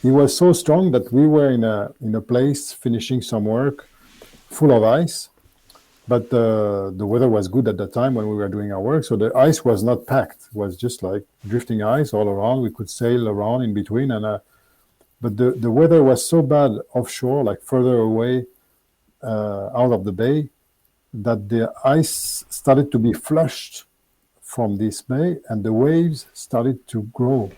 he was so strong that we were in a place finishing some work full of ice, but the weather was good at that time when we were doing our work, so the ice was not packed. It was just like drifting ice all around. We could sail around in between, but the weather was so bad offshore, like further away out of the bay, that the ice started to be flushed from this bay, and the waves started to grow.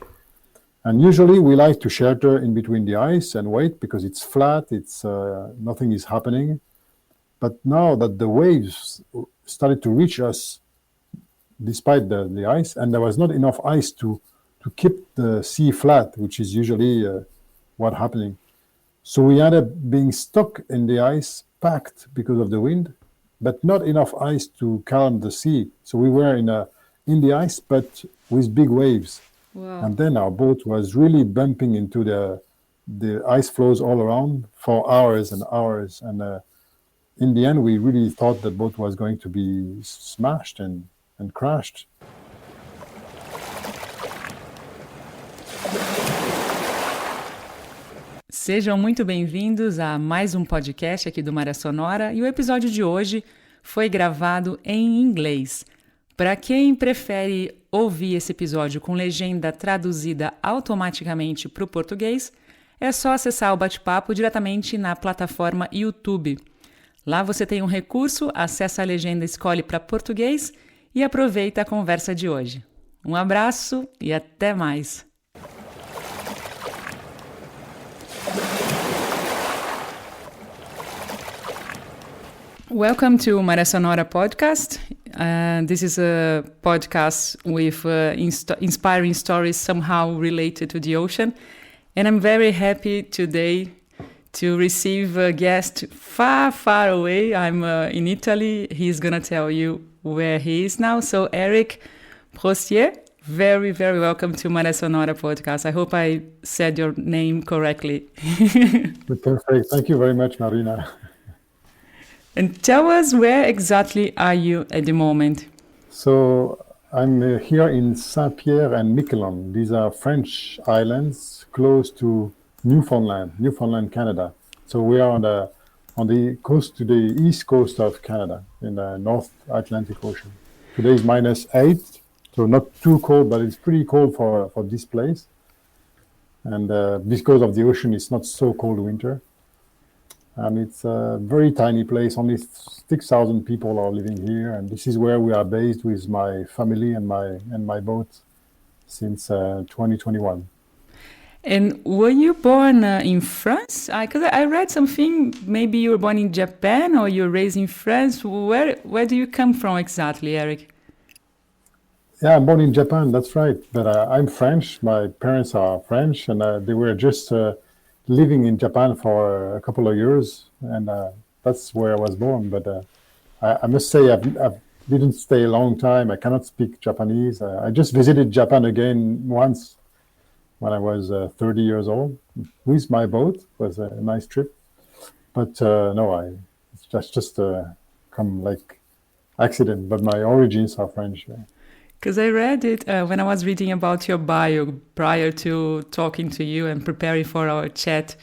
And usually we like to shelter in between the ice and wait because it's flat, it's nothing is happening. But now that the waves started to reach us despite the ice, and there was not enough ice to keep the sea flat, which is usually what's happening. So we ended up being stuck in the ice, packed because of the wind, but not enough ice to calm the sea. So we were in the ice, but with big waves. Wow. And then our boat was really bumping into the ice floes all around for hours and hours. And in the end, we really thought the boat was going to be smashed and crashed. Sejam muito bem-vindos a mais um podcast aqui do Maré Sonora, e o episódio de hoje foi gravado em inglês. Para quem prefere ouvir esse episódio com legenda traduzida automaticamente para o português, é só acessar o bate-papo diretamente na plataforma YouTube. Lá você tem um recurso, acessa a legenda, escolhe para português e aproveita a conversa de hoje. Um abraço e até mais! Welcome to Maré Sonora podcast. This is a podcast with inspiring stories somehow related to the ocean. And I'm very happy today to receive a guest far, far away. I'm in Italy. He's going to tell you where he is now. So Eric Brossier, very, very welcome to Maré Sonora podcast. I hope I said your name correctly. Perfect. Thank you very much, Marina. And tell us, where exactly are you at the moment? So I'm here in Saint-Pierre and Miquelon. These are French islands close to Newfoundland, Canada. So we are on the coast, to the east coast of Canada, in the North Atlantic Ocean. Today is -8, so not too cold, but it's pretty cold for this place. And because of the ocean, it's not so cold winter. And it's a very tiny place. Only 6,000 people are living here, and this is where we are based with my family and my boat since 2021. And were you born in France? Because I read something, maybe you were born in Japan or you were raised in France. Where do you come from exactly, Eric? Yeah, I'm born in Japan, that's right. But I'm French. My parents are French, and they were just living in Japan for a couple of years, and that's where I was born. But I must say I didn't stay a long time. I cannot speak Japanese. I just visited Japan again once when I was 30 years old with my boat. It was a nice trip. But no, it's just come like accident. But my origins are French. Yeah. Because I read it when I was reading about your bio prior to talking to you and preparing for our chat.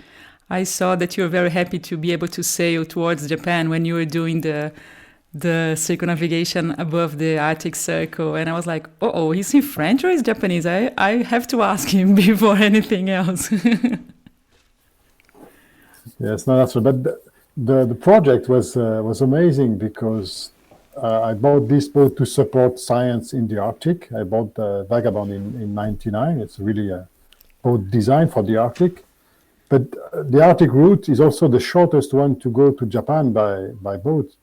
I saw that you were very happy to be able to sail towards Japan when you were doing the circumnavigation above the Arctic Circle. And I was like, oh, he's in French or he's Japanese? I have to ask him before anything else. Yes, no, that's right. But the project was amazing because I bought this boat to support science in the Arctic. I bought the Vagabond in 1999. It's really a boat designed for the Arctic. But the Arctic route is also the shortest one to go to Japan by boat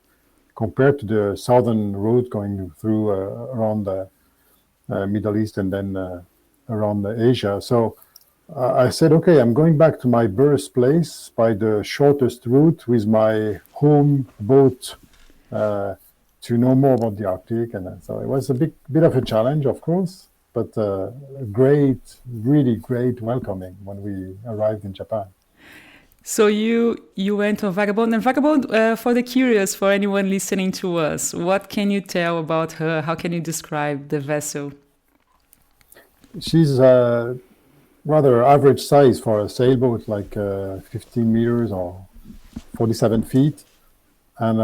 compared to the southern route going through around the Middle East and then around Asia. So I said, okay, I'm going back to my birthplace by the shortest route with my home boat to know more about the Arctic. And so it was a bit of a challenge, of course, but really great welcoming when we arrived in Japan. So you went on Vagabond. And Vagabond, for the curious, for anyone listening to us, what can you tell about her? How can you describe the vessel? She's rather average size for a sailboat, like 15 meters or 47 feet. And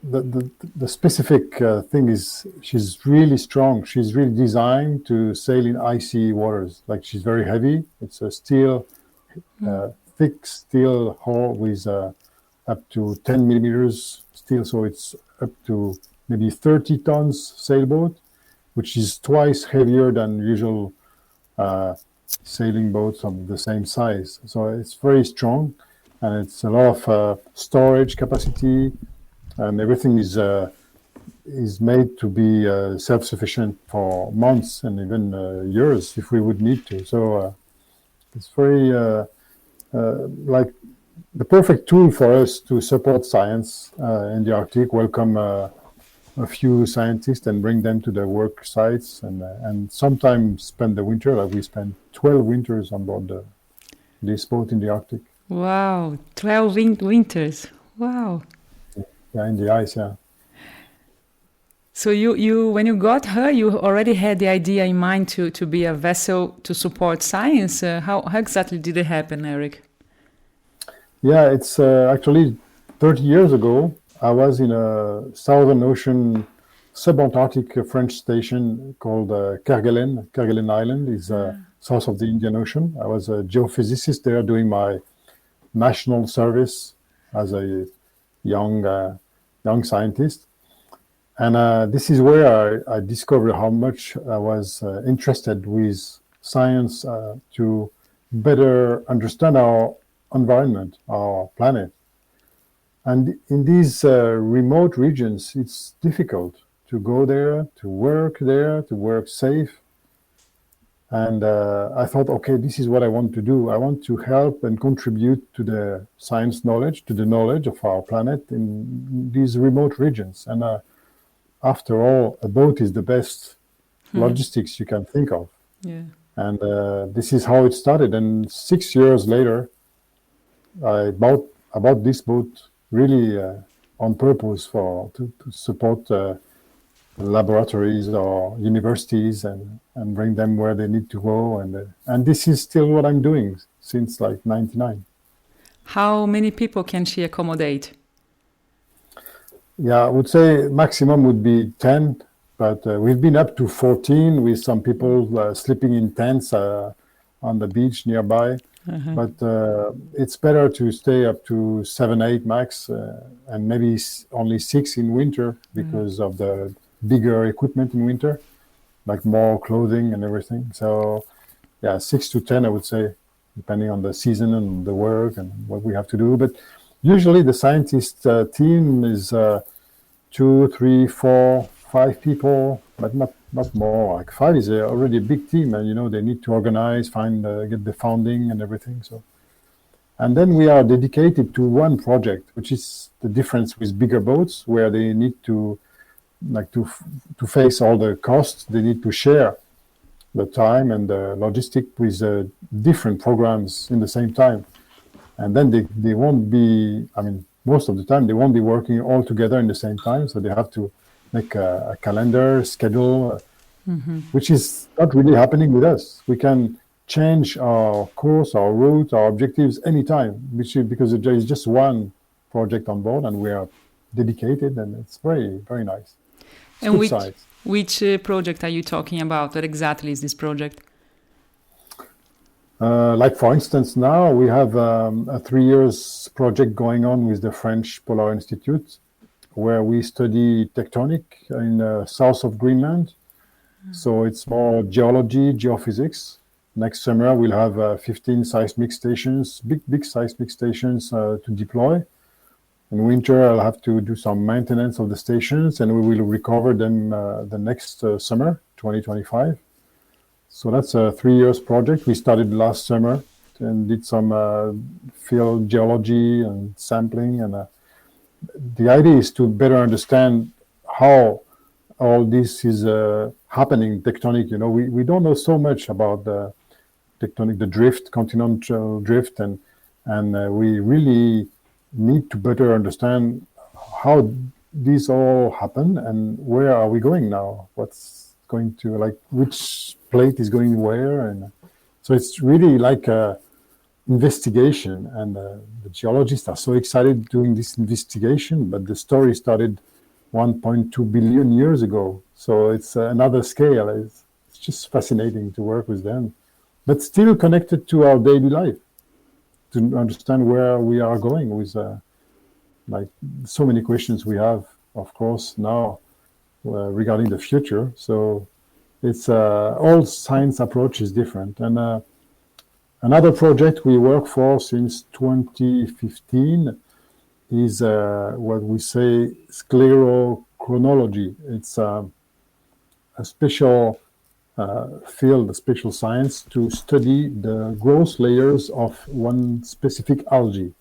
the specific thing is she's really strong. She's really designed to sail in icy waters. Like she's very heavy. It's a steel, thick steel hull with up to 10 millimeters steel. So it's up to maybe 30 tons sailboat, which is twice heavier than usual sailing boats of the same size. So it's very strong, and it's a lot of storage capacity, and everything is made to be self-sufficient for months and even years if we would need to. So it's very like the perfect tool for us to support science in the Arctic, welcome a few scientists and bring them to their work sites, and sometimes spend the winter. Like we spent 12 winters on board this boat in the Arctic. Wow, 12 winters. Wow. Yeah, in the ice, yeah. So you when you got her, you already had the idea in mind to be a vessel to support science. How exactly did it happen, Eric? Yeah, it's actually 30 years ago. I was in a Southern Ocean subantarctic French station called Kerguelen. Kerguelen Island is south of the Indian Ocean. I was a geophysicist there doing my national service as a young scientist. And this is where I discovered how much I was interested with science to better understand our environment, our planet. And in these remote regions, it's difficult to go there, to work safe. And I thought, okay, this is what I want to do. I want to help and contribute to the science knowledge, to the knowledge of our planet in these remote regions. And after all, a boat is the best logistics you can think of. Yeah. And this is how it started. And 6 years later, I bought this boat really on purpose to support laboratories or universities and bring them where they need to go. And this is still what I'm doing since like 99. How many people can she accommodate? Yeah, I would say maximum would be 10, but we've been up to 14 with some people sleeping in tents on the beach nearby. But it's better to stay up to 7, 8 max, and maybe only 6 in winter because of the bigger equipment in winter, like more clothing and everything. So, yeah, 6 to 10, I would say, depending on the season and the work and what we have to do. But usually the scientist team is 2, 3, 4, 5 people, but not more. Like 5 is already a big team, and they need to organize, get the funding and everything. So, and then we are dedicated to one project, which is the difference with bigger boats, where they need to face all the costs. They need to share the time and the logistic with different programs in the same time, and then they won't be. I mean, most of the time they won't be working all together in the same time. So they have to make a calendar schedule, which is not really happening with us. We can change our course, our route, our objectives anytime, because there is just one project on board, and we are dedicated, and it's very, very nice. And which project are you talking about? What exactly is this project? Like for instance, now we have a 3 years project going on with the French Polar Institute, where we study tectonic in south of Greenland. So it's more geology, geophysics. Next summer we'll have 15 seismic stations, big seismic stations to deploy. In winter I'll have to do some maintenance of the stations, and we will recover them the next summer, 2025. So that's a 3 years project. We started last summer and did some field geology and sampling, and the idea is to better understand how all this is happening tectonic. We don't know so much about the tectonic, the drift, continental drift, and we really need to better understand how these all happen and where are we going now. What's going to, which plate is going where, and So it's really like a investigation, and the geologists are so excited doing this investigation, but the story started 1.2 billion years ago. So it's another scale. It's just fascinating to work with them, but still connected to our daily life, to understand where we are going with like so many questions we have, of course, now regarding the future. So it's all science approach is different. And another project we work for since 2015 is what we say sclerochronology. It's a special field, a special science to study the gross layers of one specific algae,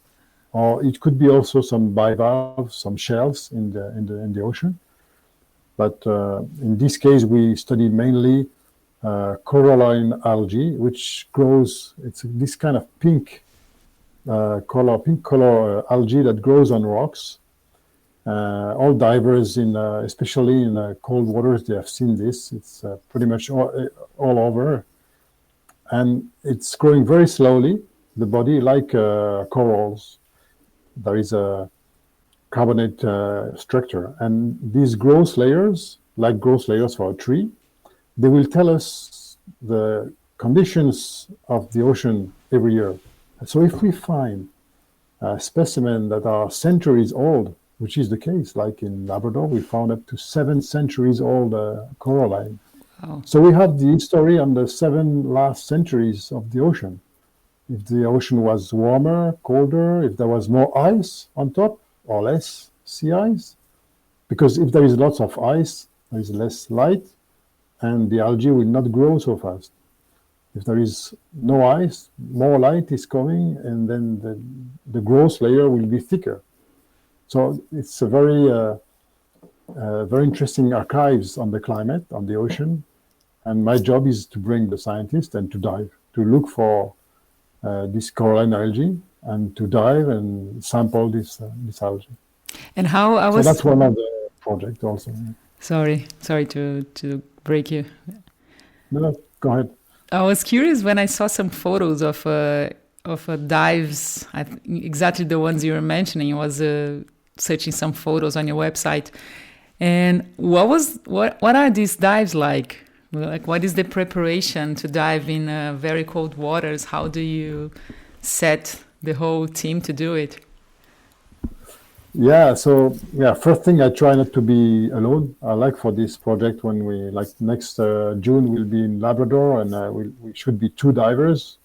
or it could be also some bivalves, some shells in the ocean. But in this case, we study mainly coralline algae, which grows. It's this kind of pink color algae that grows on rocks. All divers, especially in cold waters, they have seen this. It's pretty much all over, and it's growing very slowly. The body, like corals, there is a carbonate structure, and these growth layers, like growth layers for a tree, they will tell us the conditions of the ocean every year. So if we find a specimen that are centuries old, which is the case, like in Labrador, we found up to 7 centuries old coralline. Wow. So we have the history on the 7 last centuries of the ocean. If the ocean was warmer, colder, if there was more ice on top or less sea ice, because if there is lots of ice, there is less light, and the algae will not grow so fast. If there is no ice, more light is coming, and then the growth layer will be thicker. So it's a very interesting archives on the climate, on the ocean. And my job is to bring the scientists and to dive, to look for this coralline algae, and to dive and sample this algae. And how I So was... that's one of the projects also. Sorry to break you. No, go ahead. I was curious when I saw some photos of dives, exactly the ones you were mentioning. I was searching some photos on your website, and what are these dives like? Like, what is the preparation to dive in very cold waters? How do you set the whole team to do it? First thing, I try not to be alone. I like for this project when we, like next June, we'll be in Labrador, and we should be 2 divers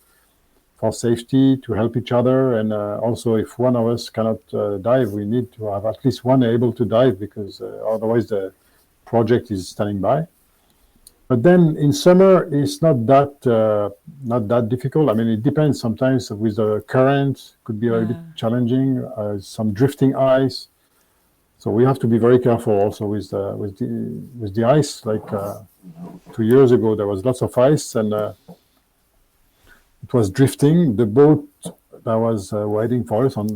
for safety, to help each other. And also, if one of us cannot dive, we need to have at least one able to dive, because otherwise the project is standing by. But then in summer, it's not that difficult. I mean, it depends. Sometimes with the current, could be a bit challenging. Some drifting ice, so we have to be very careful also with the ice. Like 2 years ago, there was lots of ice, and it was drifting. The boat that was waiting for us on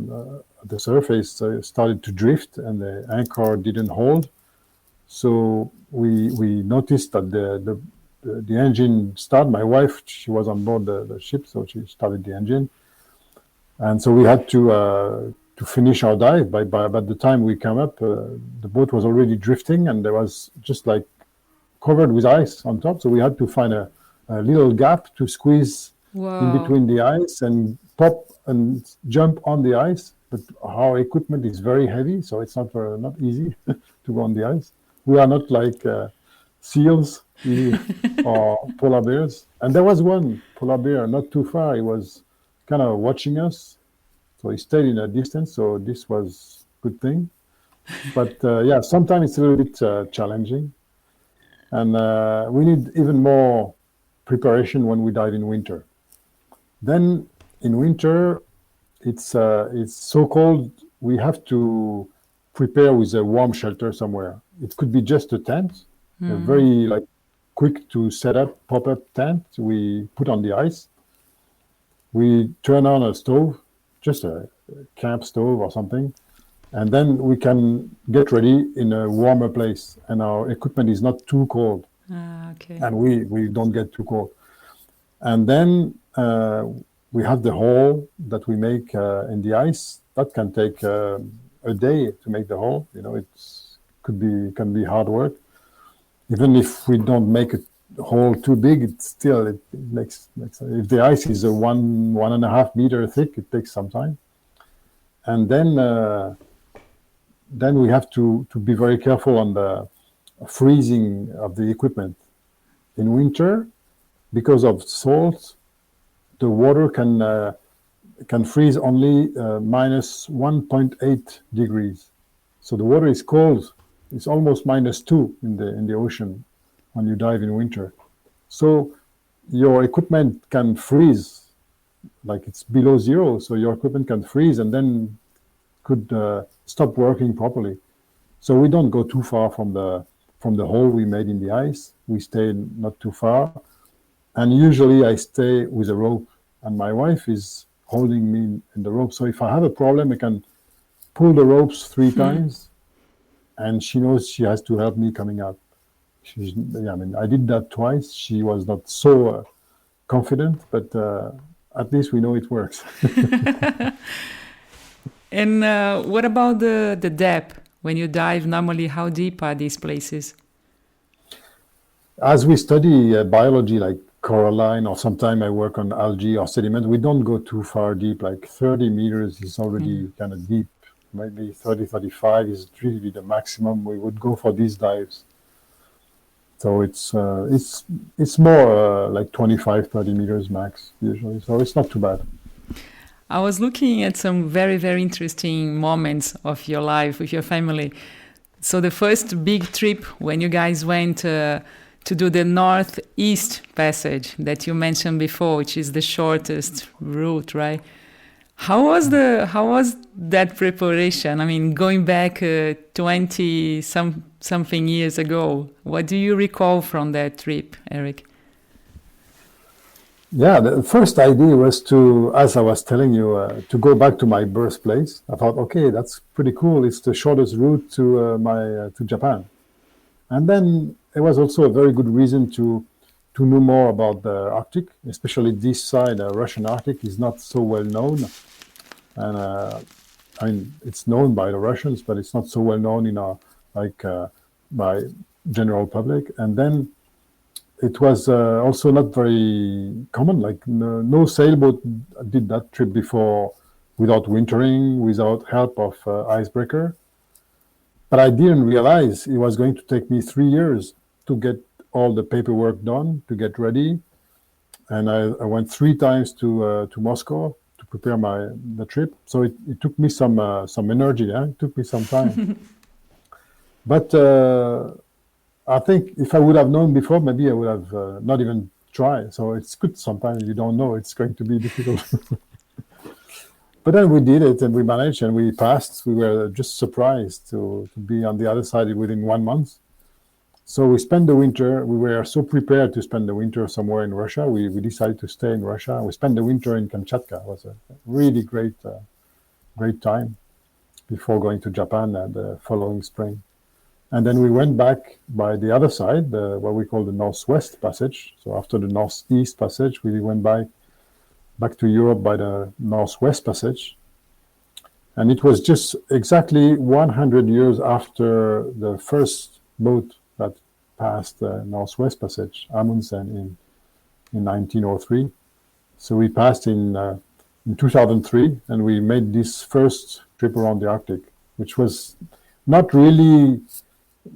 the surface started to drift, and the anchor didn't hold. So we noticed that the engine started. My wife, she was on board the ship, so she started the engine, and so we had to finish our dive. By the time we came up, the boat was already drifting, and there was just like covered with ice on top. So we had to find a little gap to squeeze in between the ice and pop and jump on the ice. But our equipment is very heavy, so it's not easy to go on the ice. We are not like seals or polar bears. And there was one polar bear not too far. He was kind of watching us, so he stayed in a distance. So this was a good thing. But sometimes it's a little bit challenging, and we need even more preparation when we dive in winter. Then in winter, it's so cold. We have to prepare with a warm shelter somewhere. It could be just a tent, a very quick to set up, pop-up tent we put on the ice. We turn on a stove, just a camp stove or something, and then we can get ready in a warmer place, and our equipment is not too cold. Okay. And we don't get too cold. And then we have the hole that we make in the ice. That can take a day to make the hole. Can be hard work. Even if we don't make a hole too big, it makes if the ice is 1.5 meter thick, it takes some time. And then we have to be very careful on the freezing of the equipment. In winter, because of salt, the water can freeze only minus 1.8 degrees. So the water is cold. It's almost -2 in the ocean when you dive in winter. So your equipment can freeze, like it's below zero. So your equipment can freeze and then could stop working properly. So we don't go too far from the hole we made in the ice. We stay not too far. And usually I stay with a rope, and my wife is holding me in the rope. So if I have a problem, I can pull the ropes 3 times, and she knows she has to help me coming out. I did that twice. She was not so confident, but at least we know it works. And what about the depth? When you dive, normally, how deep are these places? As we study biology, like coralline, or sometimes I work on algae or sediment, we don't go too far deep. Like 30 meters is already kind of deep. Maybe 30, 35 is really the maximum we would go for these dives. So it's more like 25, 30 meters max usually. So it's not too bad. I was looking at some very, very interesting moments of your life with your family. So the first big trip when you guys went to do the Northeast Passage that you mentioned before, which is the shortest route, right? How was that preparation? I mean, going back 20 something years ago, what do you recall from that trip, Eric? Yeah, the first idea was to, as I was telling you, to go back to my birthplace. I thought, okay, that's pretty cool. It's the shortest route to Japan. And then it was also a very good reason to know more about the Arctic, especially this side. The Russian Arctic is not so well known. And it's known by the Russians, but it's not so well known by general public. And then it was also not very common. Like no sailboat did that trip before without wintering, without help of icebreaker. But I didn't realize it was going to take me 3 years to get all the paperwork done, to get ready. And I went 3 times to Moscow to prepare the trip. So it took me some energy. It took me some time. But I think if I would have known before, maybe I would have not even tried. So it's good sometimes you don't know it's going to be difficult. But then we did it and we managed and we passed. We were just surprised to be on the other side within 1 month. So we spent the winter. We were so prepared to spend the winter somewhere in Russia. We decided to stay in Russia. We spent the winter in Kamchatka. It was a really great time before going to Japan the following spring. And then we went back by the other side, what we call the Northwest Passage. So after the Northeast Passage, we went back to Europe by the Northwest Passage. And it was just exactly 100 years after the first boat that passed the Northwest Passage, Amundsen, in 1903. So we passed in 2003, and we made this first trip around the Arctic, which was not really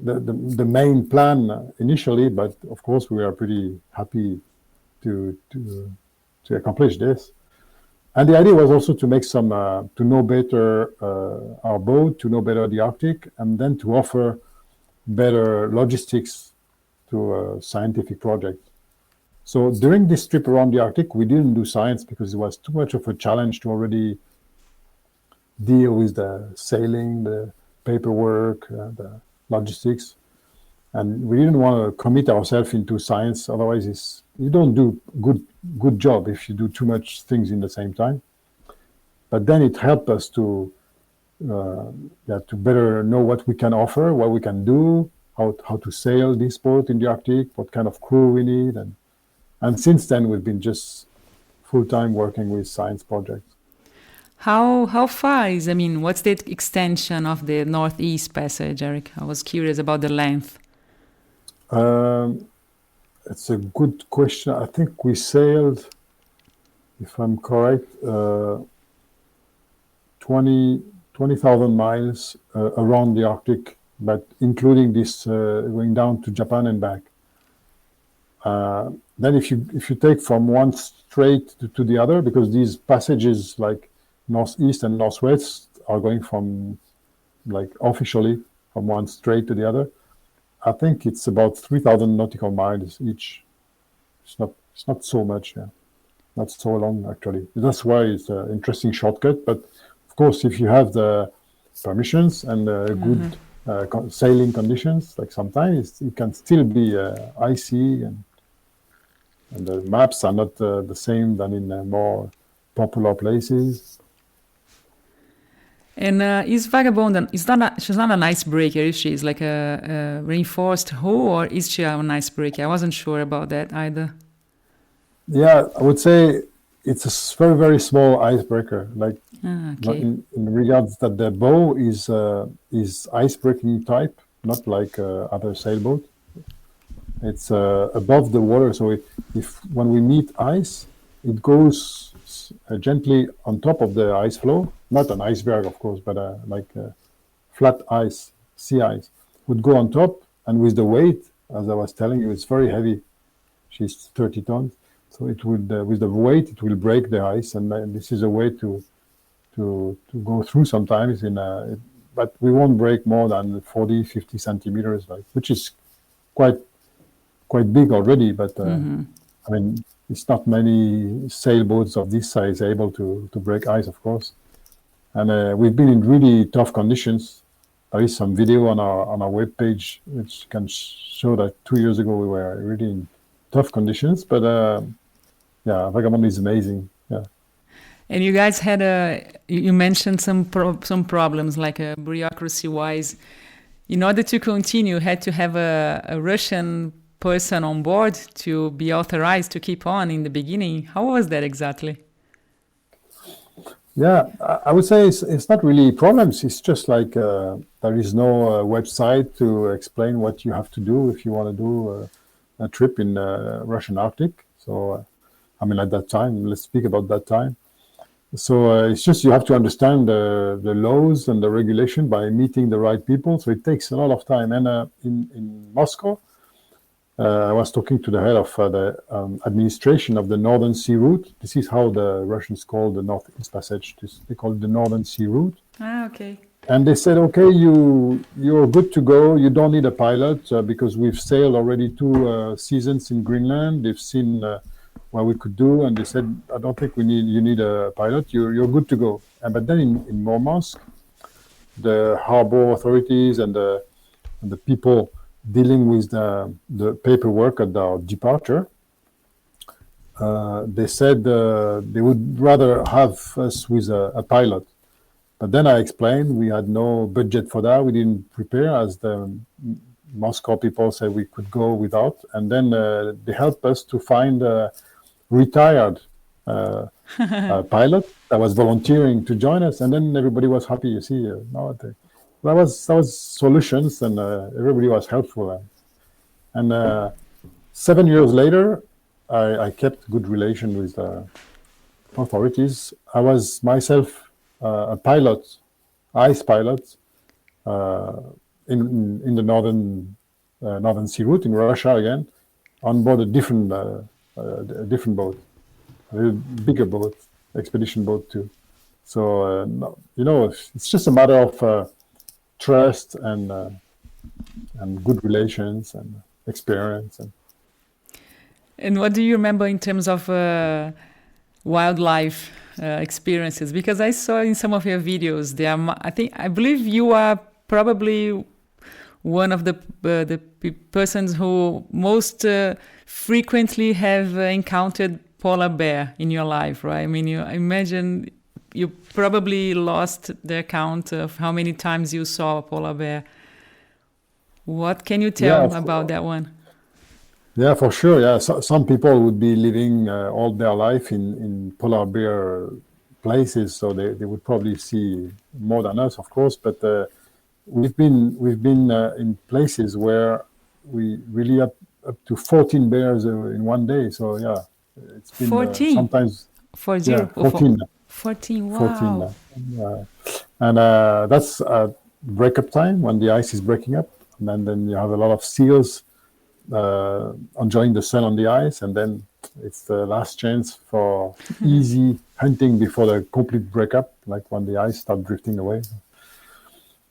the main plan initially, but of course we were pretty happy to accomplish this. And the idea was also to make to know better our boat, to know better the Arctic, and then to offer better logistics to a scientific project. So during this trip around the Arctic, we didn't do science because it was too much of a challenge to already deal with the sailing, the paperwork, the logistics. And we didn't want to commit ourselves into science. Otherwise, you don't do good job if you do too much things in the same time. But then it helped us to better know what we can offer, what we can do, how to sail this boat in the Arctic, what kind of crew we need, and And since then, we've been just full-time working with science projects. How far is, what's the extension of the Northeast Passage, Eric? I was curious about the length. It's a good question. I think we sailed, if I'm correct, 20,000 miles around the Arctic, but including this going down to Japan and back. Then if you take from one strait to the other, because these passages like northeast and northwest are going from, like, officially from one strait to the other, I think it's about 3,000 nautical miles each. It's not so much, yeah. Not so long, actually. That's why it's an interesting shortcut. But of course, if you have the permissions and good sailing conditions, like sometimes it can still be icy, and the maps are not the same than in more popular places. And is Vagabond, she's not an icebreaker, is she? Is like a reinforced hull, or is she an icebreaker? I wasn't sure about that either. Yeah, I would say it's a very, very small icebreaker. Like, okay. in regards that the bow is ice-breaking type, not like other sailboat. It's above the water, so if when we meet ice, it goes gently on top of the ice floe. Not an iceberg, of course, but like flat ice, sea ice, would go on top, and with the weight, as I was telling you, it's very heavy. She's 30 tons, so it would, with the weight, it will break the ice, and this is a way to go through sometimes. But we won't break more than 40, 50 centimeters, like, which is quite big already. But it's not many sailboats of this size able to break ice, of course. And we've been in really tough conditions. There is some video on our webpage which can show that 2 years ago we were really in tough conditions. But Vagabond is amazing. Yeah. And you guys had you mentioned some problems, like bureaucracy-wise. In order to continue, you had to have a Russian person on board to be authorized to keep on in the beginning. How was that exactly? Yeah, I would say it's not really problems. It's just like there is no website to explain what you have to do if you want to do a trip in Russian Arctic. So, at that time, let's speak about that time. So it's just you have to understand the laws and the regulation by meeting the right people. So it takes a lot of time. And in Moscow, I was talking to the head of the administration of the Northern Sea Route. This is how the Russians call the Northeast Passage. They call it the Northern Sea Route. Ah, okay. And they said, okay, you're good to go. You don't need a pilot because we've sailed already 2 seasons in Greenland. They've seen what we could do, and they said, I don't think you need a pilot. You're good to go. But then in Murmansk, the harbor authorities and the people dealing with the paperwork at our departure, they said they would rather have us with a pilot. But then I explained we had no budget for that. We didn't prepare, as the Moscow people said we could go without. And then they helped us to find a retired pilot that was volunteering to join us. And then everybody was happy, you see. That was solutions, and everybody was helpful. And 7 years later, I kept good relation with the authorities. I was myself a pilot, ice pilot, in the Northern Sea Route in Russia again, on board a different boat, a bigger boat, expedition boat too. So it's just a matter of trust and good relations and experience. And what do you remember in terms of wildlife experiences? Because I saw in some of your videos, I believe you are probably one of the persons who most frequently have encountered polar bear in your life, right? I imagine you probably lost the count of how many times you saw a polar bear. What can you tell about that one? Yeah, for sure. Yeah, some people would be living all their life in polar bear places, so they would probably see more than us, of course. But we've been in places where we really up to 14 bears in one day. So yeah, it's been 14, sometimes 40, yeah 14 14. 14 Wow. and that's breakup time when the ice is breaking up, and then you have a lot of seals enjoying the sun on the ice, and then it's the last chance for easy hunting before the complete breakup, like when the ice starts drifting away.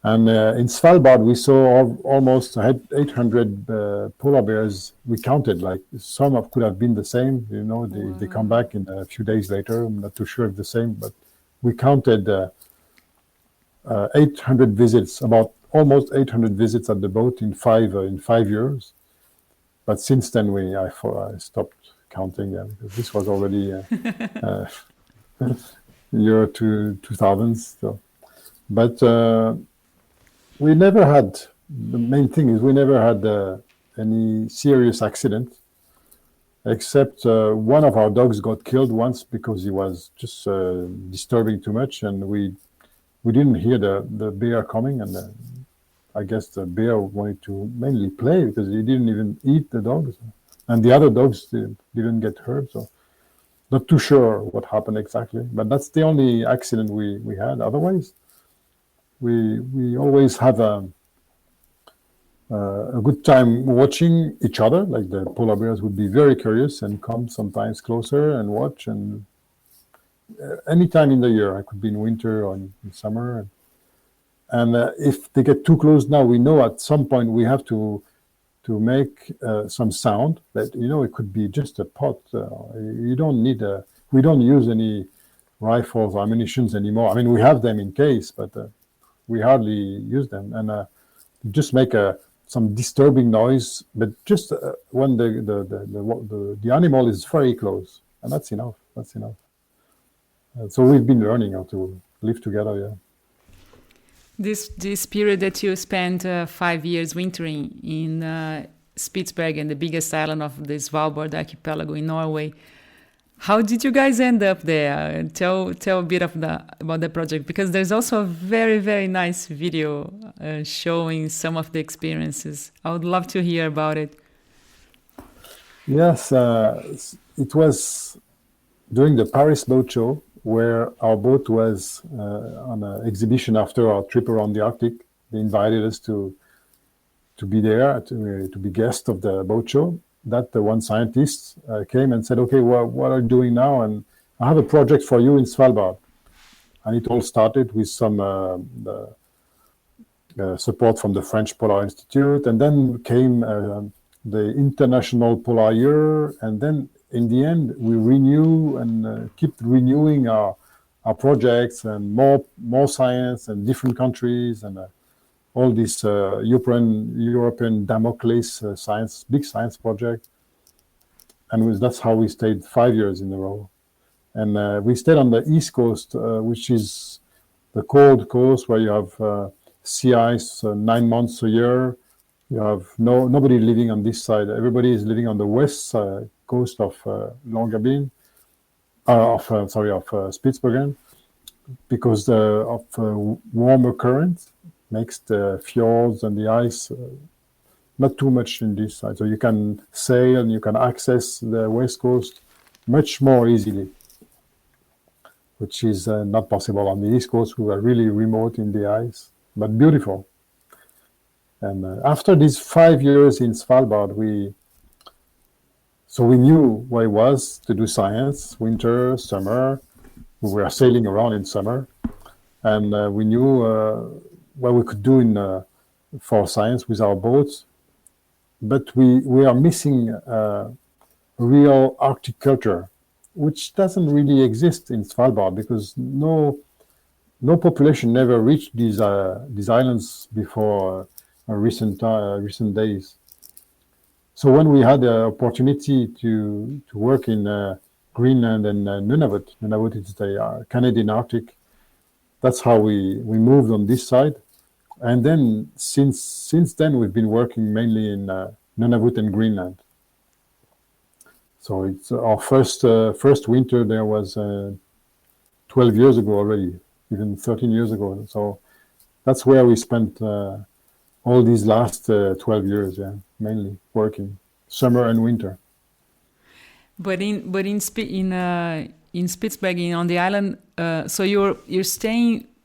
And in Svalbard, we saw almost 800 polar bears. We counted, like some could have been the same. They come back in a few days later. I'm not too sure if the same, but we counted 800 visits, about almost 800 visits at the boat in 5 years. But since then, I stopped counting, because this was already year 2000s. So. But we never had, the main thing is we never had any serious accident, except one of our dogs got killed once because he was just disturbing too much, and we didn't hear the bear coming, and I guess the bear wanted to mainly play because he didn't even eat the dogs, and the other dogs didn't get hurt. So not too sure what happened exactly, but that's the only accident we had. Otherwise, we always have a good time watching each other. Like the polar bears would be very curious and come sometimes closer and watch. And any time in the year, I could be in winter or in summer. And if they get too close now, we know at some point we have to make some sound. That it could be just a pot. You don't need we don't use any rifles or ammunitions anymore. I mean, we have them in case, but we hardly use them, and just make some disturbing noise, but just when the animal is very close, and that's enough. That's enough. So we've been learning how to live together. Yeah. This period that you spent 5 years wintering in Spitsbergen, the biggest island of the Svalbard archipelago in Norway. How did you guys end up there? Tell a bit about the project, because there's also a very, very nice video showing some of the experiences. I would love to hear about it. Yes, it was during the Paris boat show where our boat was on an exhibition after our trip around the Arctic. They invited us to be there, to be guest of the boat show. That the one scientist came and said, "Okay, well, what are you doing now? And I have a project for you in Svalbard." And it all started with some support from the French Polar Institute, and then came the International Polar Year, and then in the end we renew and keep renewing our projects, and more science and different countries, and all this European Damocles big science project. And that's how we stayed 5 years in a row. And we stayed on the East Coast, which is the cold coast where you have sea ice 9 months a year. You have nobody living on this side. Everybody is living on the west coast of Longyearbyen, of Spitsbergen, because of warmer currents makes the fjords and the ice not too much in this side. So you can sail and you can access the west coast much more easily, which is not possible on the east coast. We were really remote in the ice, but beautiful. And after these 5 years in Svalbard, we knew what it was to do science, winter, summer. We were sailing around in summer, and we knew what we could do for science with our boats. But we are missing real Arctic culture, which doesn't really exist in Svalbard, because no population never reached these islands before recent days. So when we had the opportunity to work in Greenland and Nunavut is the Canadian Arctic, that's how we moved on this side. And then since then we've been working mainly in Nunavut and Greenland. So it's our first winter there was 12 years ago already, even 13 years ago. So that's where we spent all these last 12 years, mainly working, summer and winter. But in Spitsbergen on the island, so you're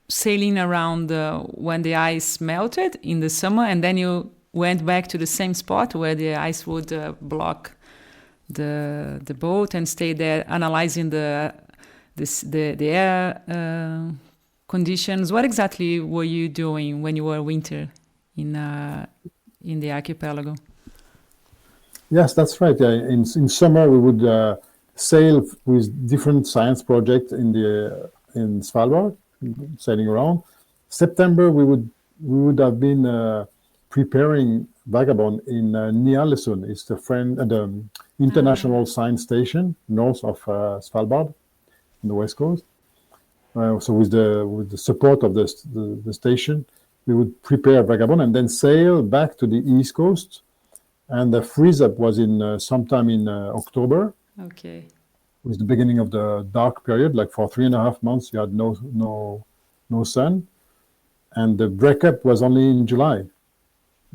sailing around when the ice melted in the summer, and then you went back to the same spot where the ice would block the boat and stay there analyzing the air conditions. What exactly were you doing when you were winter in the archipelago? Yes, that's right. In summer we would sail with different science projects in Svalbard, sailing around. September we would have been preparing Vagabond in Ny-Ålesund. It's the International Science Station north of Svalbard, on the west coast. So with the support of the station, we would prepare Vagabond and then sail back to the east coast. And the freeze up was in sometime in October. Okay. It was the beginning of the dark period. Like for 3.5 months, you had no sun, and the breakup was only in July.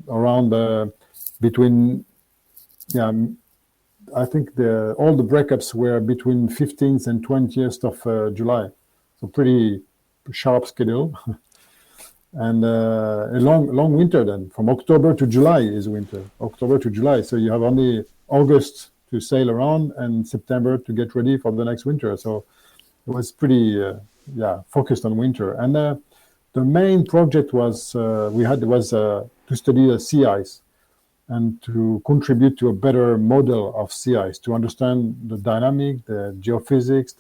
Around between, I think all the breakups were between 15th and 20th of July. So pretty sharp schedule. And a long winter then. From October to July is winter. October to July. So you have only August to sail around and September to get ready for the next winter. So it was pretty focused on winter. And the main project was to study the sea ice and to contribute to a better model of sea ice, to understand the dynamic, the geophysics,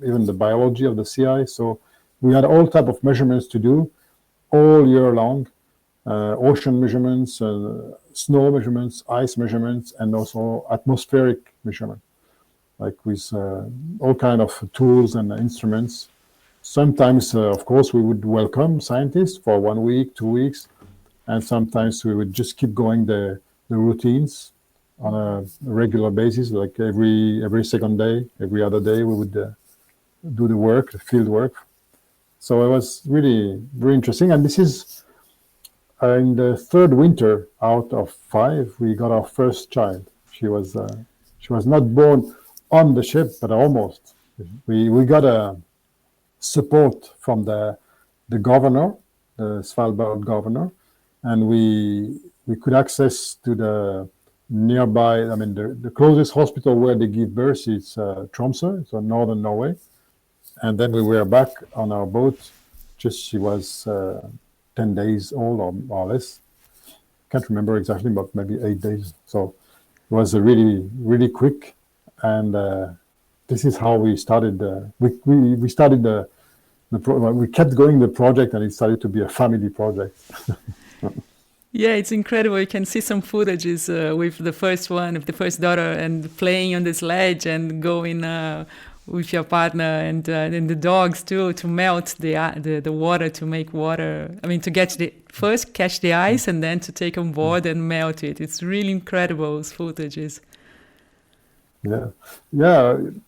even the biology of the sea ice. So we had all type of measurements to do all year long, ocean measurements, snow measurements, ice measurements, and also atmospheric measurement, like with all kind of tools and instruments. Sometimes, of course, we would welcome scientists for 1 week, 2 weeks, and sometimes we would just keep going the routines on a regular basis, like every second day, every other day, we would do the field work. So it was really very interesting. And this is in the third winter out of 5, we got our first child. She was not born on the ship, but almost. We got a support from the governor, the Svalbard governor, and we could access to the nearby. I mean, the closest hospital where they give birth is Tromsø, so Northern Norway. And then we were back on our boat. She was 10 days old or more or less. Can't remember exactly, but maybe 8 days. So it was really, really quick. And this is how we started. We started we kept going the project, and it started to be a family project. Yeah, it's incredible. You can see some footages with the first one, of the first daughter, and playing on the sledge and going with your partner and the dogs too, to melt the water, to make water. I mean, to catch the ice and then to take on board and melt it. It's really incredible, those footages. Yeah.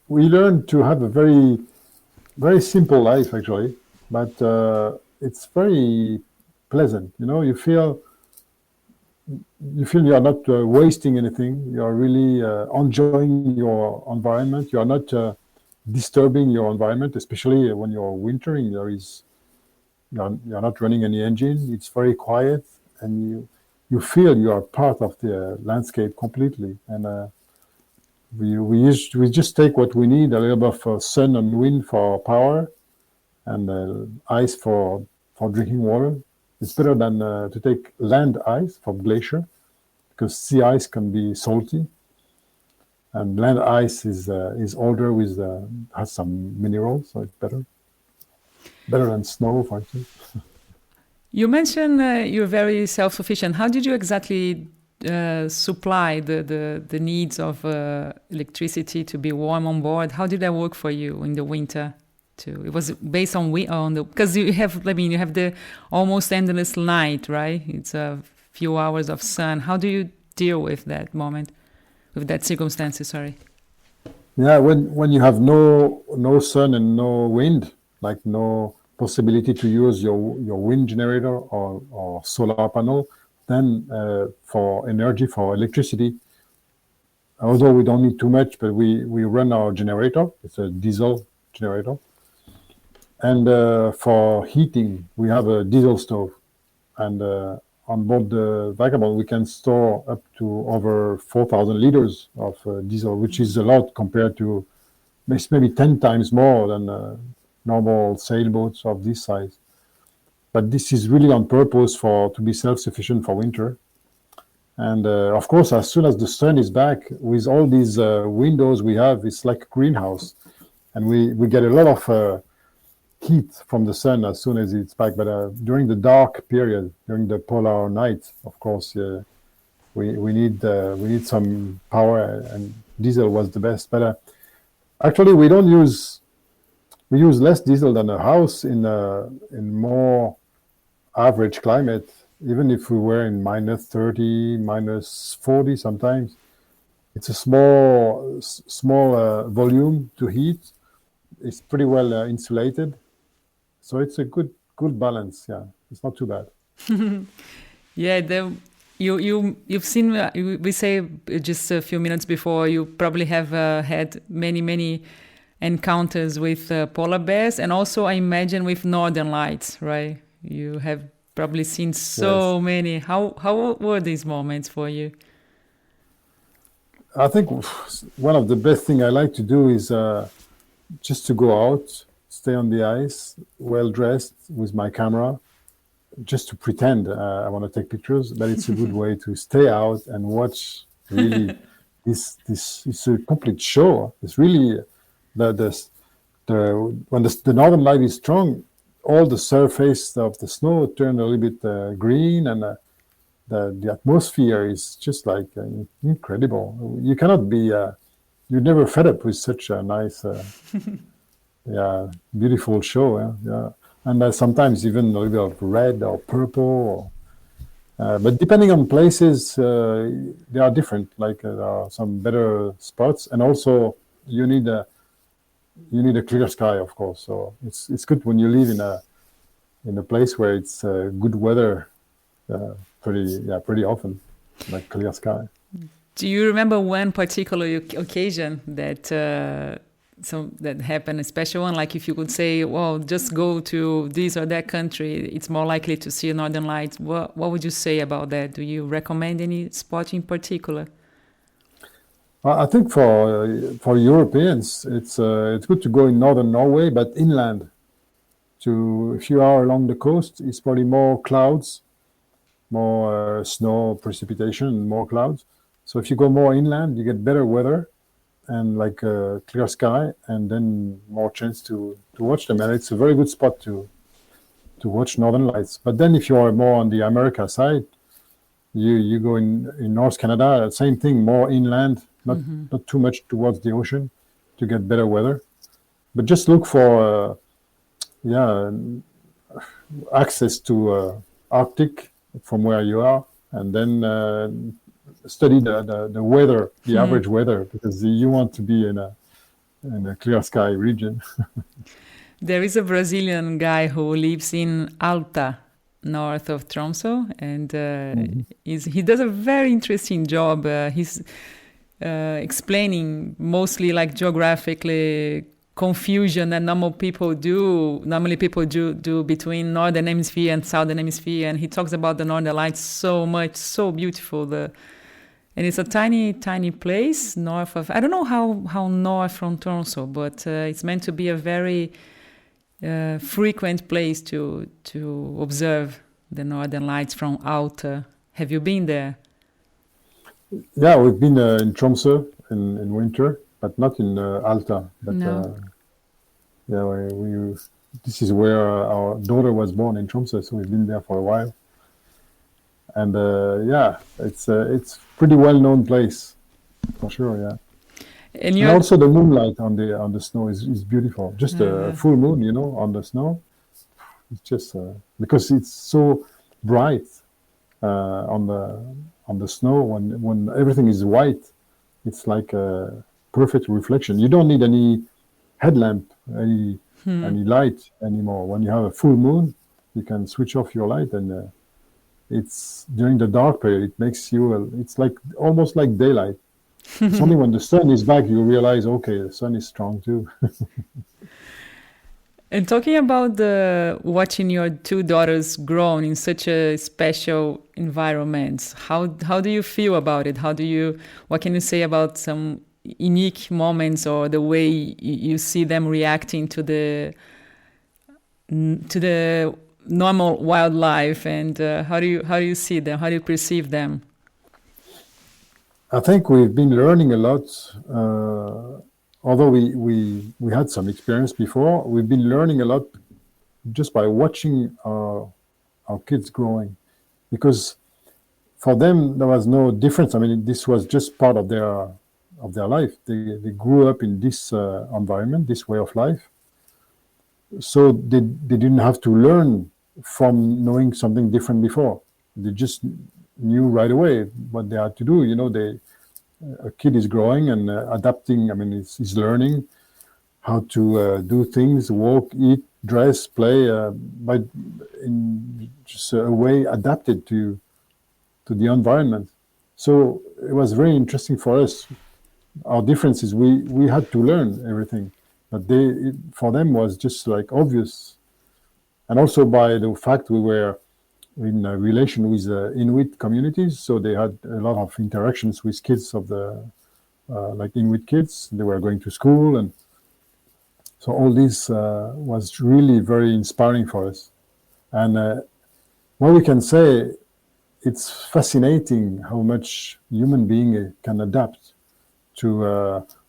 We learned to have a very, very simple life actually, but it's very pleasant. You feel you are not wasting anything. You are really enjoying your environment. You are not disturbing your environment, especially when you're wintering. You're not running any engine. It's very quiet, and you feel you are part of the landscape completely. And we just take what we need: a little bit of sun and wind for power, and ice for drinking water. It's better than to take land ice from glacier, because sea ice can be salty. And land ice is older, has some minerals, so it's better than snow, for instance. You mentioned you're very self-sufficient. How did you exactly supply the needs of electricity to be warm on board? How did that work for you in the winter? It was based on because you have the almost endless night, right? It's a few hours of sun. How do you deal with that moment? with that circumstances. Sorry. Yeah, when you have no sun and no wind, like no possibility to use your wind generator or solar panel, then for energy, for electricity, although we don't need too much, but we run our generator. It's a diesel generator. And for heating, we have a diesel stove. And on board the Vagabond, we can store up to over 4,000 liters of diesel, which is a lot compared to maybe 10 times more than normal sailboats of this size. But this is really on purpose to be self-sufficient for winter. And of course, as soon as the sun is back, with all these windows we have, it's like a greenhouse. And we get a lot of heat from the sun as soon as it's back. But during the dark period, during the polar night, of course, we need some power, and diesel was the best. But actually, we use less diesel than a house in more average climate. Even if we were in minus 30, minus 40 sometimes, it's a small volume to heat. It's pretty well insulated. So it's a good balance. Yeah, it's not too bad. Yeah, you've seen. We say just a few minutes before. You probably have had many encounters with polar bears, and also I imagine with northern lights, right? You have probably seen so many. How were these moments for you? I think one of the best thing I like to do is just to go out, stay on the ice, well dressed with my camera, just to pretend I want to take pictures. But it's a good way to stay out and watch. Really, this it's a complete show. It's really when the northern light is strong, all the surface of the snow turn a little bit green, and the atmosphere is just like incredible. You cannot be you're never fed up with such a nice beautiful show. Yeah. And sometimes even a little bit of red or purple, but depending on places, they are different. Like there are some better spots, and also you need a clear sky, of course. So it's good when you live in a place where it's good weather pretty often, like clear sky. Do you remember one particular occasion that that happened, a special one? Like if you could say, well, just go to this or that country, it's more likely to see northern lights. What would you say about that? Do you recommend any spot in particular? I think for Europeans, it's good to go in Northern Norway, but inland. If you are along the coast, it's probably more clouds, more snow, precipitation, more clouds. So if you go more inland, you get better weather and like clear sky, and then more chance to watch them. And it's a very good spot to watch northern lights. But then if you are more on the America side, you go in North Canada, same thing, more inland, not too much towards the ocean to get better weather. But just look for access to Arctic from where you are, and then study the weather, the average weather, because you want to be in a clear sky region. There is a Brazilian guy who lives in Alta, north of Tromsø, and he does a very interesting job. He's explaining mostly like geographically confusion that normally people do between northern hemisphere and southern hemisphere, and he talks about the northern lights so much, so beautiful. And it's a tiny place north of, I don't know how north from Tromsø, but it's meant to be a very frequent place to observe the northern lights from Alta. Have you been there? Yeah, we've been in Tromsø in winter, but not in Alta. But no. This is where our daughter was born, in Tromsø, so we've been there for a while. And it's pretty well-known place, for sure. Yeah, and also the moonlight on the snow is beautiful. Just a full moon, on the snow. It's just because it's so bright on the snow when everything is white. It's like a perfect reflection. You don't need any headlamp, any light anymore. When you have a full moon, you can switch off your light, and it's during the dark period. It makes you. It's like almost like daylight. It's only when the sun is back you realize, okay, the sun is strong too. And talking about the watching your two daughters grown in such a special environment, how do you feel about it? What can you say about some unique moments or the way you see them reacting to the normal wildlife, and how do you see them? How do you perceive them? I think we've been learning a lot. Although we had some experience before, we've been learning a lot just by watching our kids growing, because for them there was no difference. I mean, this was just part of their life. They grew up in this environment, this way of life. So they didn't have to learn from knowing something different before. They just knew right away what they had to do. A kid is growing and adapting. I mean, he's learning how to do things, walk, eat, dress, play, but in just a way adapted to the environment. So it was very interesting for us. Our difference is we had to learn everything, but for them was just like obvious. And also by the fact we were in a relation with Inuit communities, so they had a lot of interactions with kids of the like Inuit kids. They were going to school, and so all this was really very inspiring for us. And what we can say, it's fascinating how much human being can adapt to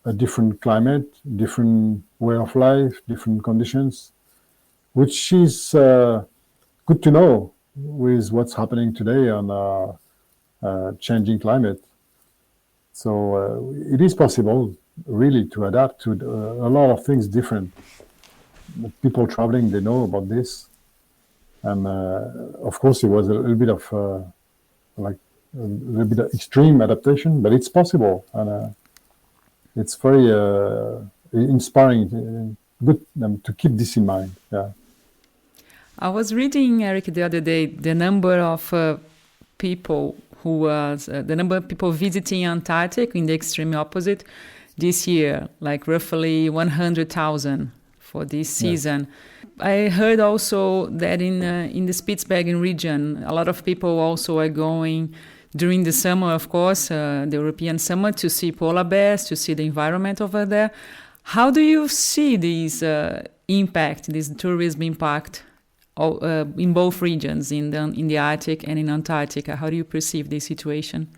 a different climate, different way of life, different conditions, which is good to know with what's happening today on our changing climate. So it is possible really to adapt to a lot of things different. People traveling, they know about this. And of course it was a little bit of a little bit of extreme adaptation, but it's possible. And it's very inspiring, good to keep this in mind. Yeah. I was reading, Eric, the other day, the number of people visiting Antarctic in the extreme opposite this year, like roughly 100,000 for this season. Yeah. I heard also that in the Spitsbergen region, a lot of people also are going during the summer, of course, the European summer, to see polar bears, to see the environment over there. How do you see this tourism impact? In both regions, in the Arctic and in Antarctica? How do you perceive this situation?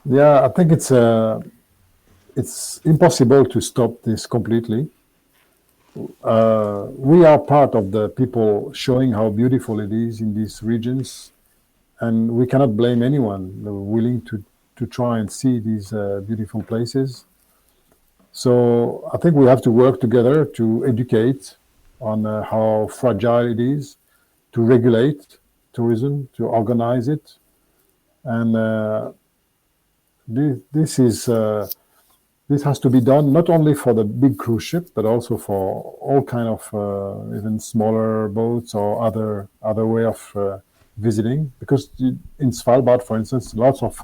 Yeah, I think it's impossible to stop this completely. We are part of the people showing how beautiful it is in these regions, and we cannot blame anyone willing to try and see these beautiful places. So I think we have to work together to educate on how fragile it is, to regulate tourism, to organize it. And this has to be done not only for the big cruise ship, but also for all kind of even smaller boats or other way of visiting. Because in Svalbard, for instance, lots of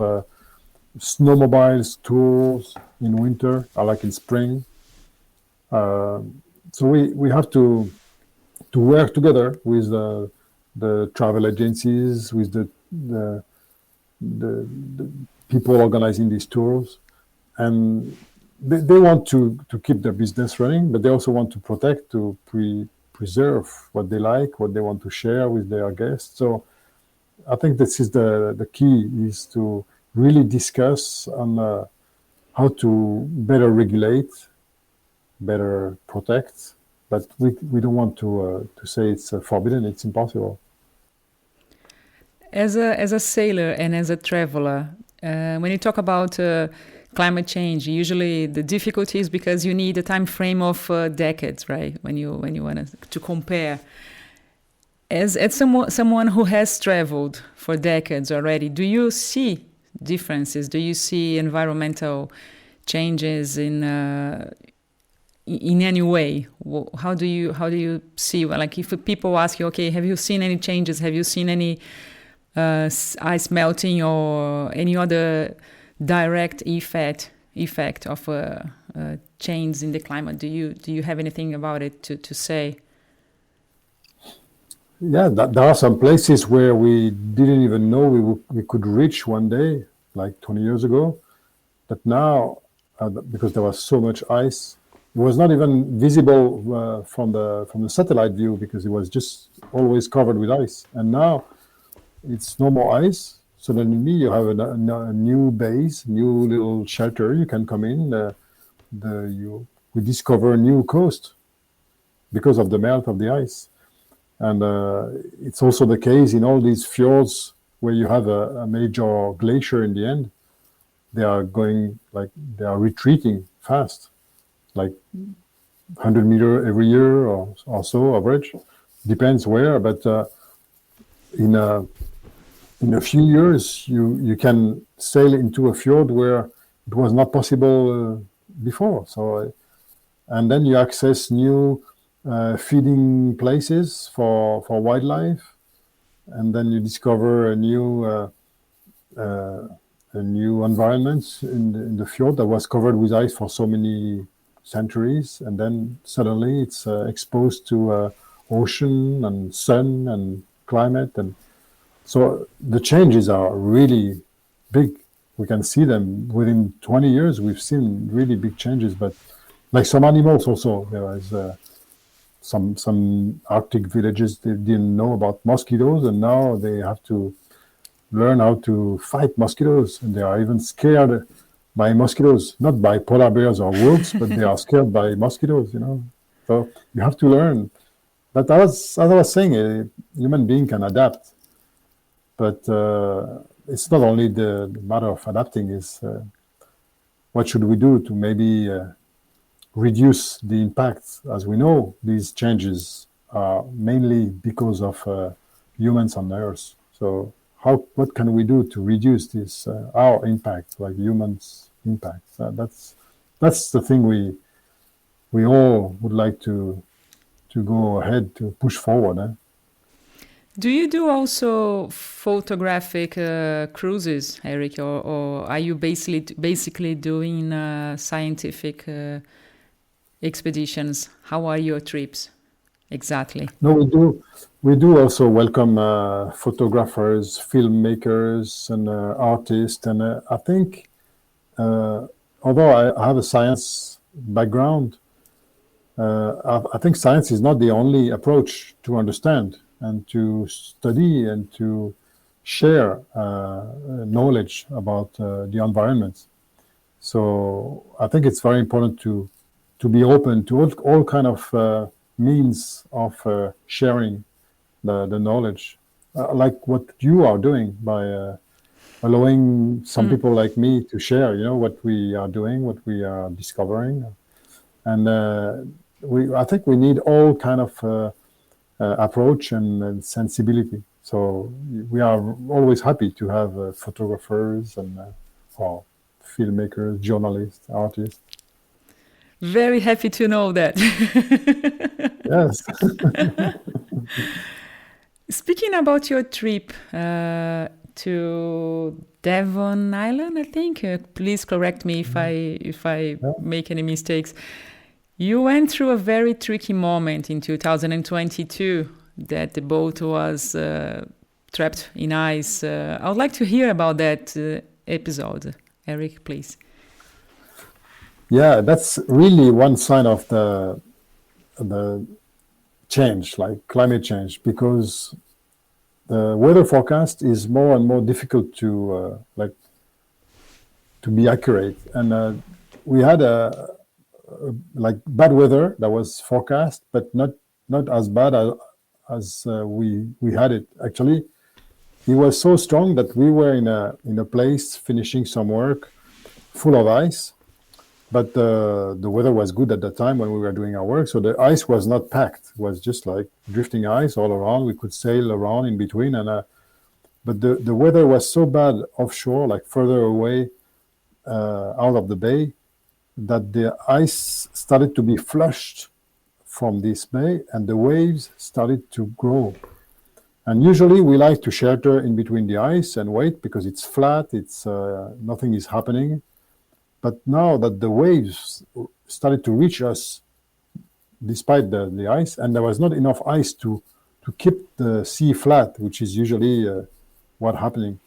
snowmobiles, tours in winter, or like in spring. So we have to work together with the travel agencies, with the people organizing these tours, and they want to keep their business running, but they also want to protect, to preserve what they like, what they want to share with their guests. So I think this is the key, is to really discuss on how to better regulate, better protect, but we don't want to say it's forbidden. It's impossible. As a sailor and as a traveler, when you talk about climate change, usually the difficulty is because you need a time frame of decades, right? When you want to compare. As someone who has traveled for decades already, do you see differences? Do you see environmental changes in any way? How do you see? Like, if people ask you, okay, have you seen any changes? Have you seen any ice melting or any other direct effect of change in the climate? Do you have anything about it to say? Yeah, there are some places where we didn't even know we could reach one day, like 20 years ago. But now, because there was so much ice, it was not even visible from the satellite view because it was just always covered with ice. And now it's no more ice. Suddenly you have a new base, new little shelter. You can come in. We discover a new coast because of the melt of the ice. And it's also the case in all these fjords where you have a major glacier in the end. They are retreating fast, like 100 meter every year or so average. Depends where, but in a few years you can sail into a fjord where it was not possible before. So, and then you access new feeding places for wildlife, and then you discover a new environment in the fjord that was covered with ice for so many centuries, and then suddenly it's exposed to ocean and sun and climate, and so the changes are really big. We can see them within 20 years. We've seen really big changes, but like some animals also, there was some Arctic villages, they didn't know about mosquitoes, and now they have to learn how to fight mosquitoes, and they are even scared by mosquitoes, not by polar bears or wolves, but they are scared by mosquitoes, So you have to learn. But as I was saying, a human being can adapt, but it's not only the matter of adapting, is what should we do to maybe reduce the impact. As we know, these changes are mainly because of humans on the Earth. So what can we do to reduce this our impact, like humans' impact? That's the thing we all would like to go ahead to push forward. Do you do also photographic cruises, Eric, or are you basically doing scientific expeditions? How are your trips exactly? No, we do also welcome photographers, filmmakers, and artists. And I think, although I have a science background, I think science is not the only approach to understand and to study and to share knowledge about the environment. So I think it's very important to be open to all kind of means of sharing the knowledge, like what you are doing by allowing some people like me to share, what we are doing, what we are discovering. And I think we need all kind of approach and sensibility. So we are always happy to have photographers and or filmmakers, journalists, artists. Very happy to know that. Yes. Speaking about your trip to Devon Island, I think. Please correct me if I make any mistakes. You went through a very tricky moment in 2022 that the boat was trapped in ice. I would like to hear about that episode. Eric, please. Yeah, that's really one sign of the change, like climate change, because the weather forecast is more and more difficult to be accurate. And we had like bad weather that was forecast, but not as bad as we had it. Actually, it was so strong that we were in a place finishing some work full of ice, but the weather was good at the time when we were doing our work, so the ice was not packed. It was just like drifting ice all around. We could sail around in between, and but the weather was so bad offshore, like further away out of the bay, that the ice started to be flushed from this bay, and the waves started to grow. And usually we like to shelter in between the ice and wait because it's flat, it's nothing is happening. But now that the waves started to reach us, despite the ice, and there was not enough ice to keep the sea flat, which is usually what's happening.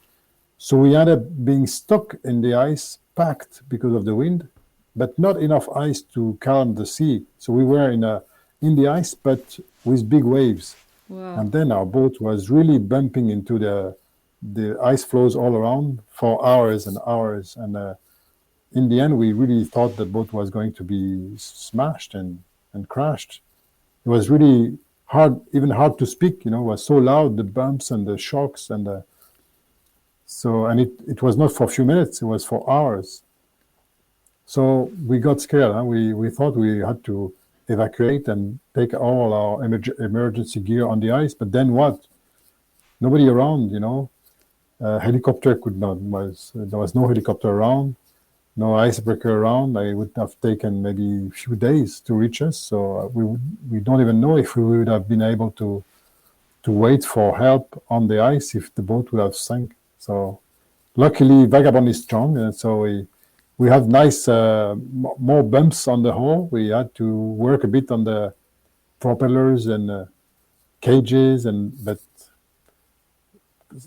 So we ended up being stuck in the ice, packed because of the wind, but not enough ice to calm the sea. So we were in the ice, but with big waves. Wow. And then our boat was really bumping into the ice floes all around for hours and hours. And in the end, we really thought the boat was going to be smashed and crashed. It was really hard, even hard to speak. It was so loud, the bumps and the shocks, and it was not for a few minutes; it was for hours. So we got scared. Huh? We thought we had to evacuate and take all our emergency gear on the ice. But then what? Nobody around. Helicopter could not. There was no helicopter around. No icebreaker around. It would have taken maybe a few days to reach us. So we don't even know if we would have been able to wait for help on the ice if the boat would have sunk. So luckily, Vagabond is strong, and so we have nice more bumps on the hull. We had to work a bit on the propellers and cages, but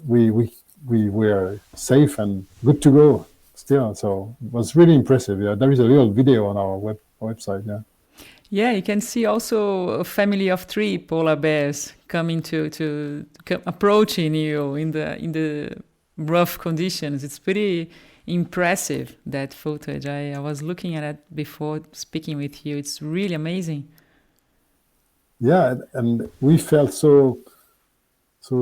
we were safe and good to go still. So it was really impressive. Yeah, there is a little video on our website. Yeah. Yeah, you can see also a family of 3 polar bears coming approaching you in the rough conditions. It's pretty impressive, that footage. I was looking at it before speaking with you. It's really amazing. Yeah, and we felt so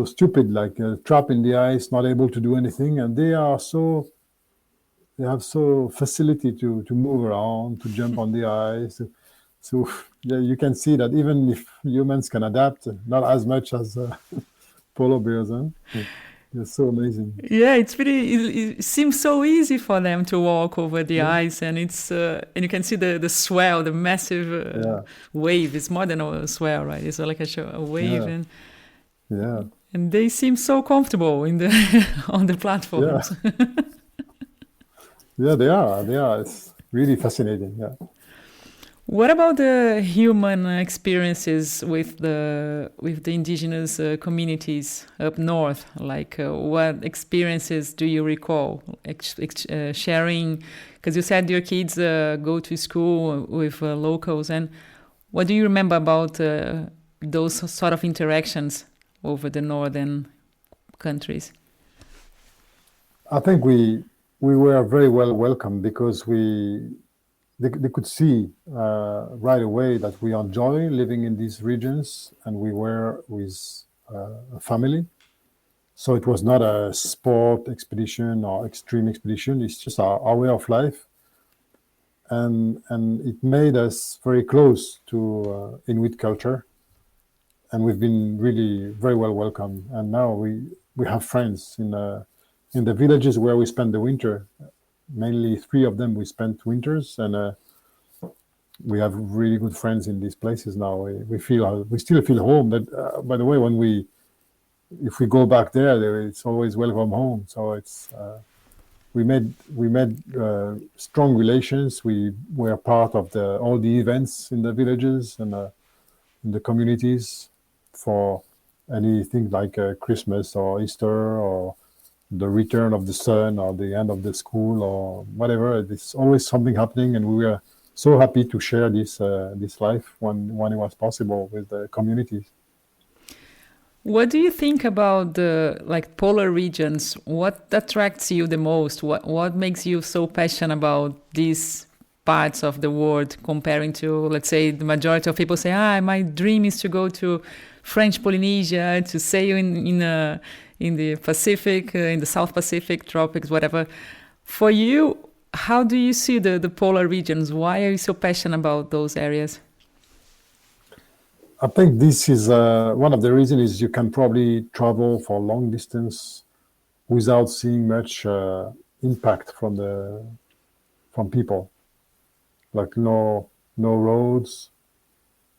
stupid, like trapped in the ice, not able to do anything, and they have so facility to move around, to jump on the ice. So yeah, you can see that even if humans can adapt, not as much as polar bears. Huh? It's so amazing. Yeah, it seems so easy for them to walk over the ice, and it's and you can see the swell, the massive wave. It's more than a swell, right? It's like a wave, and they seem so comfortable in the on the platforms. Yeah, they are. It's really fascinating. Yeah. What about the human experiences with the indigenous communities up north? Like, what experiences do you recall sharing? Because you said your kids go to school with locals, and what do you remember about those sort of interactions over the northern countries? I think we were very well welcomed because they could see right away that we enjoy living in these regions, and we were with a family. So it was not a sport expedition or extreme expedition. It's just our way of life. And it made us very close to Inuit culture. And we've been really very well welcomed. And now we have friends in the villages where we spend the winter. Mainly 3 of them we spent winters, and we have really good friends in these places now. We still feel home. But by the way, if we go back there, it's always welcome home. So it's we made strong relations. We were part of all the events in the villages and in the communities for anything like Christmas or Easter or the return of the sun or the end of the school or whatever. There's always something happening, and we were so happy to share this life when it was possible with the communities. What do you think about the polar regions? What attracts you the most? What makes you so passionate about these parts of the world comparing to, let's say, the majority of people say, my dream is to go to French Polynesia, to sail in the Pacific, in the South Pacific, tropics, whatever. For you, how do you see the polar regions? Why are you so passionate about those areas? I think this is one of the reasons is you can probably travel for long distance without seeing much impact from people. Like no roads,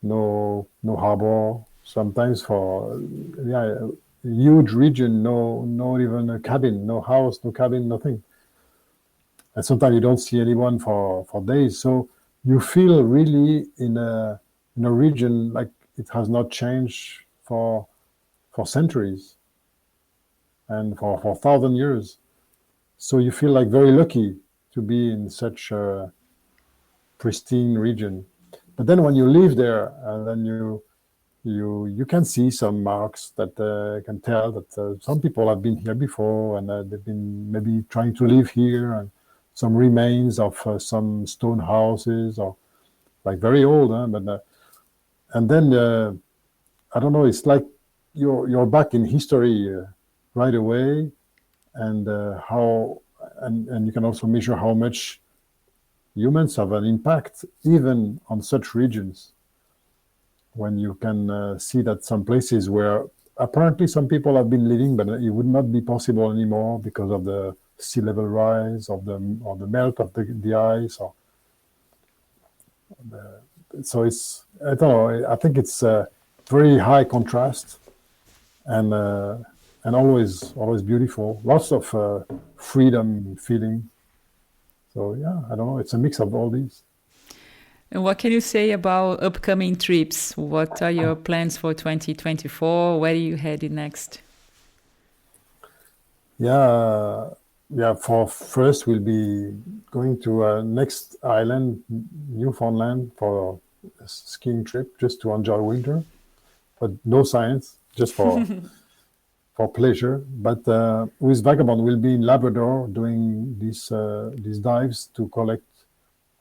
no harbor. Sometimes for a huge region, no even a cabin, no house, no cabin, nothing. And sometimes you don't see anyone for days. So you feel really in a region like it has not changed for centuries and for 1,000 years. So you feel like very lucky to be in such a pristine region. But then when you live there, and then you can see some marks that can tell that some people have been here before, and they've been maybe trying to live here, and some remains of some stone houses, or like very old, but and then I don't know, it's like you're back in history right away, and how and you can also measure how much humans have an impact even on such regions, when you can see that some places where apparently some people have been living, but it would not be possible anymore because of the sea level rise, or the melt of the ice, or so it's, I don't know, I think it's a very high contrast, and always beautiful, lots of freedom feeling. So yeah, I don't know, it's a mix of all these. And what can you say about upcoming trips? What are your plans for 2024? Where are you headed next? Yeah, for first we'll be going to next island, Newfoundland, for a skiing trip, just to enjoy winter, but no science, just for for pleasure. But with Vagabond, we'll be in Labrador doing these dives to collect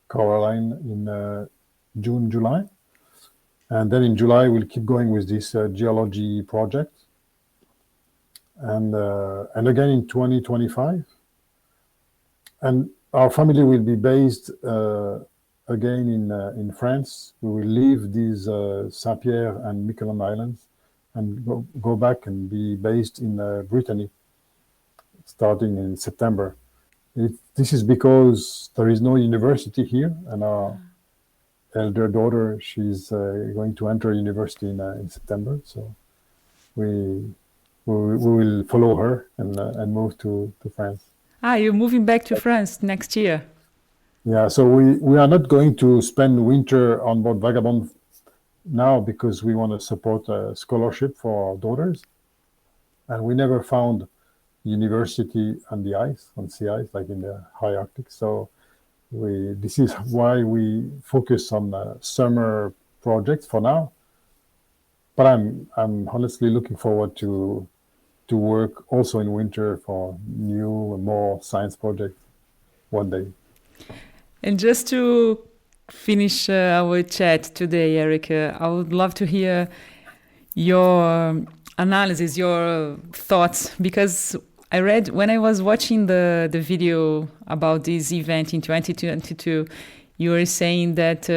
coralline in June, July. And then in July, we'll keep going with this geology project. And again in 2025. And our family will be based again in France. We will leave these Saint-Pierre and Miquelon Islands and go back and be based in Brittany, starting in September. This is because there is no university here, and our elder daughter, she's going to enter university in September. So we will follow her and move to France. You're moving back to France next year. Yeah, so we are not going to spend winter on board Vagabond now, because we want to support a scholarship for our daughters. And we never found university on the ice, on sea ice, like in the high Arctic. So this is why we focus on summer projects for now. But I'm honestly looking forward to work also in winter for new, more science projects one day. And just to finish our chat today, Erica, I would love to hear your analysis, your thoughts, because I read when I was watching the video about this event in 2022, you were saying that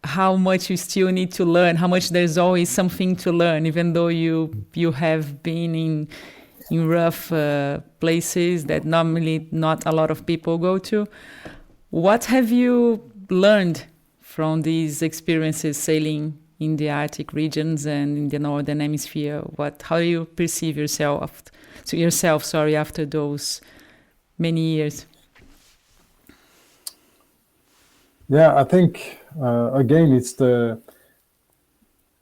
how much you still need to learn, how much there's always something to learn, even though you have been in rough places that normally not a lot of people go to. What have you learned from these experiences sailing in the Arctic regions and in the Northern Hemisphere? How do you perceive yourself after those many years? Yeah, I think again it's the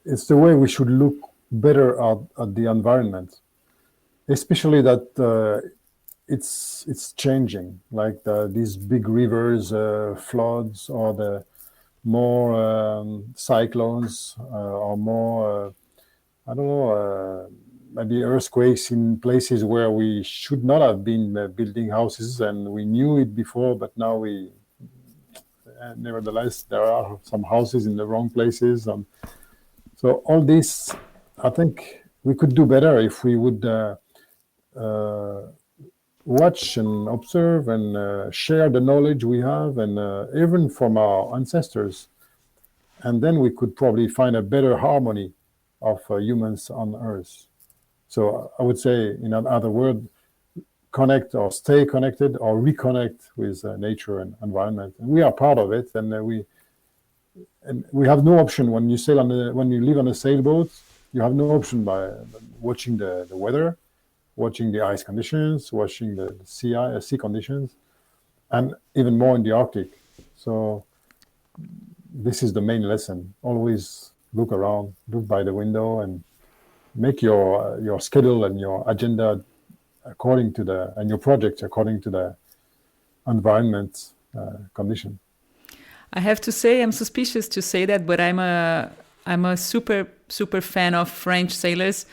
way we should look better at the environment, especially that it's changing, like these big rivers, floods, or the more cyclones, or more I don't know, maybe earthquakes in places where we should not have been building houses, and we knew it before, but now nevertheless there are some houses in the wrong places. So all this, I think we could do better if we would watch and observe and share the knowledge we have, and even from our ancestors. And then we could probably find a better harmony of humans on Earth. So I would say, in other words, connect or stay connected or reconnect with nature and environment. And we are part of it, and we have no option when you sail when you live on a sailboat. You have no option by watching the weather, watching the ice conditions, watching the sea conditions, and even more in the Arctic. So this is the main lesson. Always look around, look by the window, and make your schedule and your agenda according to and your project according to the environment condition. I have to say, I'm suspicious to say that, but I'm a super fan of French sailors.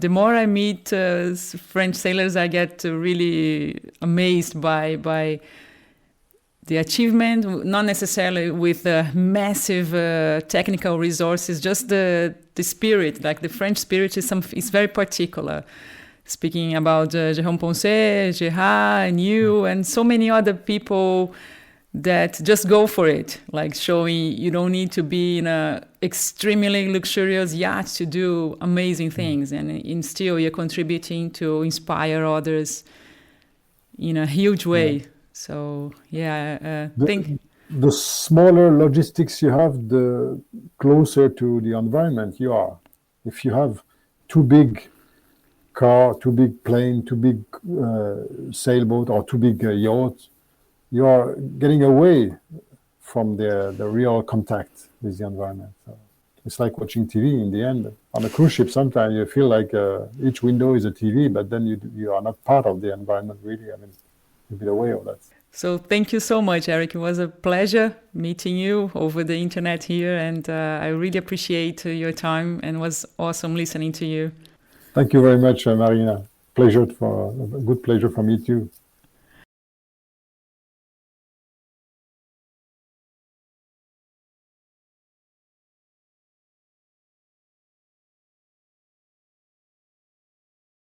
The more I meet French sailors, I get really amazed by the achievement, not necessarily with massive technical resources, just the spirit. Like the French spirit is very particular. Speaking about Jérôme Poncet, Gérard, and you, and so many other people that just go for it, like showing you don't need to be in a extremely luxurious yacht to do amazing things, and still you're contributing to inspire others in a huge way. Yeah. So the smaller logistics you have, the closer to the environment you are. If you have too big car, too big plane, too big sailboat, or too big yacht, you are getting away from the real contact with the environment. So it's like watching TV in the end. On a cruise ship, sometimes you feel like each window is a TV, but then you are not part of the environment, really. I mean, you've been away of that. So thank you so much, Eric. It was a pleasure meeting you over the internet here, and I really appreciate your time, and it was awesome listening to you. Thank you very much, Marina. A good pleasure for me too.